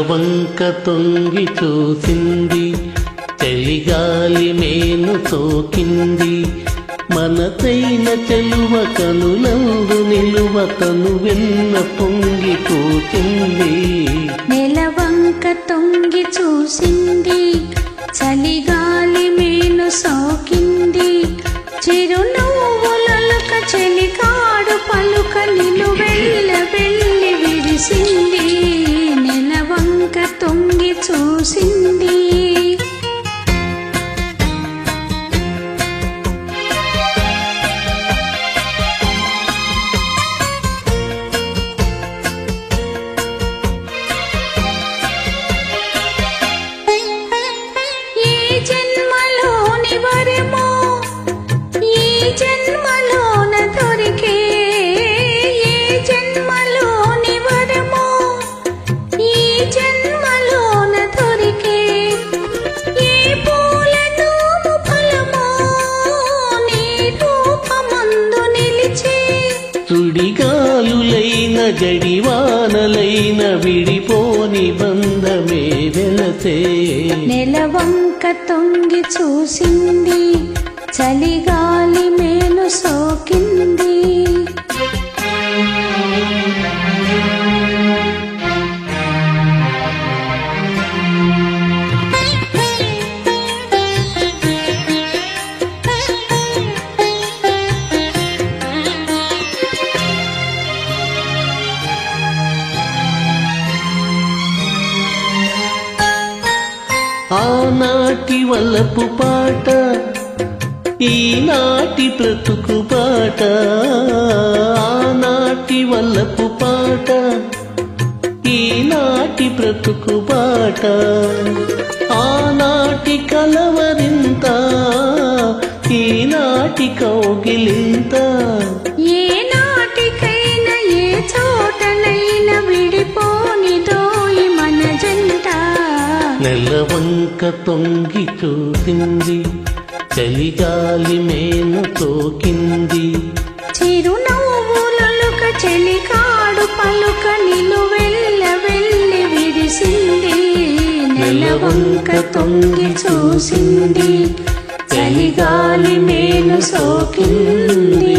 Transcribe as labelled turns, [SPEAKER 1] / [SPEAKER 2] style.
[SPEAKER 1] నెలవంక తొంగి చూసింది, చలిగాలి మేను సోకింది. మనసైన చెలువ కనులందు నిలువ తను వెన్న పొంగి కూచింది.
[SPEAKER 2] నెలవంక తొంగి చూసింది, చలిగాలి మేను సోకింది. చిరునవ్వులొలక చెలికాడు పలుక నిలువెల్ల వెళ్ళి విరిసింది. నెలవంక తొంగి చూసింది. జన్మలోన దొరికే ఏ జన్మలోని వరమో, ఈ జన్మలోన దొరికే ఏ పూలతో ఫలమో, నీ రూపమందు నిలిచే.
[SPEAKER 1] సుడిగాలులైన జడివానలైన విడిపోని బంధమే వెలసే.
[SPEAKER 2] నెలవంక తొంగి చూసింది, చలిగాలి మేను సోకింది.
[SPEAKER 1] ఆనాటి వలపు పాట, ఈనాటి బ్రతుకు పాట. ఆనాటి వలపు పాట, ఈనాటి బ్రతుకు పాట. ఆనాటి కలవరింత, ఈనాటి కౌగిలింత.
[SPEAKER 2] ఏ నాటికైనా ఏ చోటనైనా విడిపోనిదోయి మన జంట.
[SPEAKER 1] నెలవంక తొంగి చూసింది, చలిగాలి మేను తోకింది.
[SPEAKER 2] చిరునవ్వులొలక చెలికాడు పలుక నిలువెల్ల వెళ్ళి విరిసింది. నెలవంక తొంగి చూసింది, చలిగాలి మేను సోకింది.